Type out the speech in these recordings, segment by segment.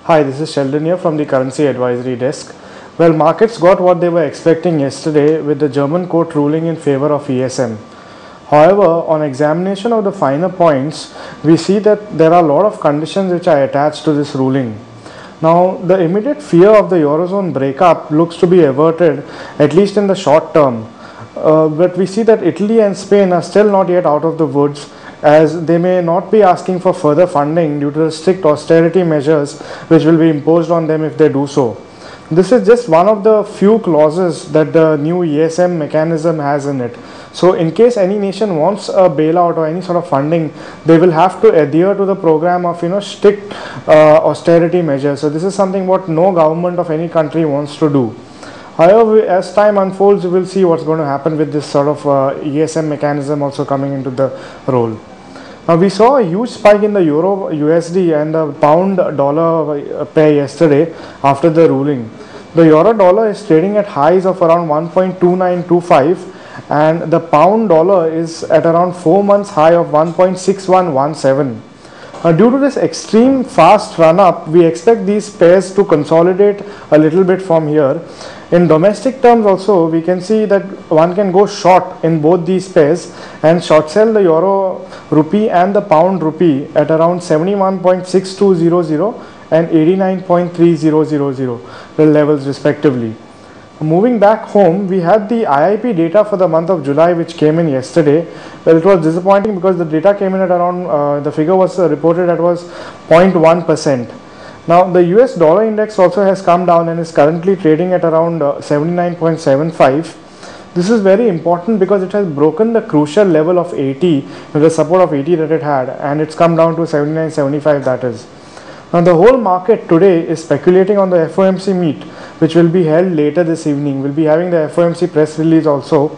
Hi, this is Sheldon here from the Currency Advisory Desk. Well, markets got what they were expecting yesterday with the German court ruling in favor of ESM. However, on examination of the finer points, we see that there are a lot of conditions which are attached to this ruling. Now, the immediate fear of the Eurozone breakup looks to be averted, at least in the short term. But we see that Italy and Spain are still not yet out of the woods, as they may not be asking for further funding due to the strict austerity measures which will be imposed on them if they do so. This is just one of the few clauses that the new ESM mechanism has in it. So in case any nation wants a bailout or any sort of funding, they will have to adhere to the program of strict austerity measures. So this is something what no government of any country wants to do. However, as time unfolds, we will see what's going to happen with this sort of ESM mechanism also coming into the role. Now, we saw a huge spike in the Euro USD and the pound dollar pair yesterday after the ruling. The Euro dollar is trading at highs of around 1.2925 and the pound dollar is at around 4 months high of 1.6117. Due to this extreme fast run up, we expect these pairs to consolidate a little bit from here. In domestic terms also, we can see that one can go short in both these pairs and short sell the euro rupee and the pound rupee at around 71.6200 and 89.3000 levels respectively. Moving back home, we had the IIP data for the month of July which came in yesterday. Well, it was disappointing because the data came in at around, the figure was reported at was 0.1%. Now, the US dollar index also has come down and is currently trading at around 79.75. This is very important because it has broken the crucial level of 80, the support of 80 that it had, and it's come down to 79.75 that is. Now, the whole market today is speculating on the FOMC meet, which will be held later this evening. We'll be having the FOMC press release also.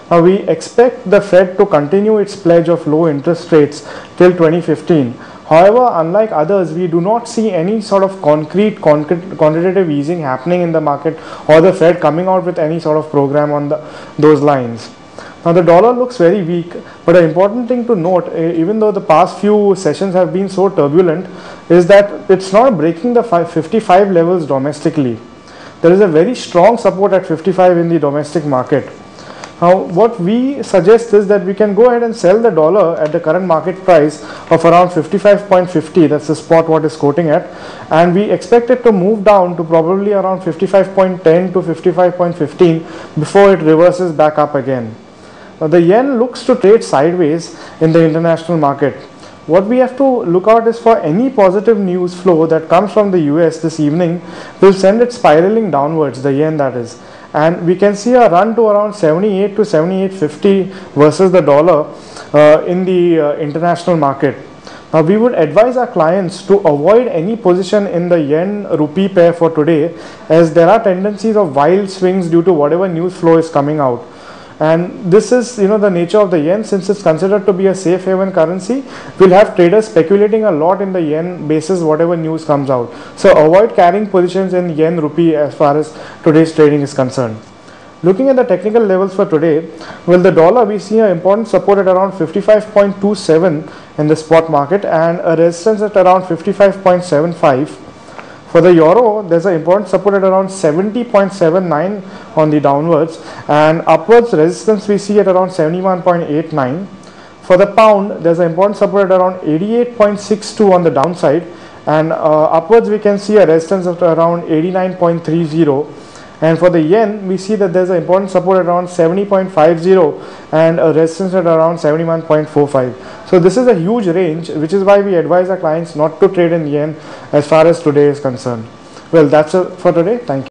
Now, we expect the Fed to continue its pledge of low interest rates till 2015. However, unlike others, we do not see any sort of concrete quantitative easing happening in the market or the Fed coming out with any sort of program on those lines. Now, the dollar looks very weak, but an important thing to note, even though the past few sessions have been so turbulent, is that it's not breaking the 55 levels domestically. There is a very strong support at 55 in the domestic market. Now, what we suggest is that we can go ahead and sell the dollar at the current market price of around 55.50. That's the spot what is quoting at, and we expect it to move down to probably around 55.10 to 55.15 before it reverses back up again. Now, the yen looks to trade sideways in the international market. What we have to look out is for any positive news flow that comes from the US this evening will send it spiraling downwards, the yen that is. And we can see a run to around 78 to 78.50 versus the dollar in the international market. Now, we would advise our clients to avoid any position in the yen rupee pair for today, as there are tendencies of wild swings due to whatever news flow is coming out. And this is the nature of the yen. Since it's considered to be a safe haven currency, we'll have traders speculating a lot in the yen basis whatever news comes out. So avoid carrying positions in yen rupee as far as today's trading is concerned. Looking at the technical levels for today, well, the dollar, we see an important support at around 55.27 in the spot market and a resistance at around 55.75. For the euro, there's an important support at around 70.79 on the downwards, and upwards resistance we see at around 71.89. For the pound, there's an important support at around 88.62 on the downside, and upwards we can see a resistance of around 89.30. And for the yen, we see that there's an important support at around 70.50 and a resistance at around 71.45. So this is a huge range, which is why we advise our clients not to trade in yen as far as today is concerned. Well, that's it for today. Thank you.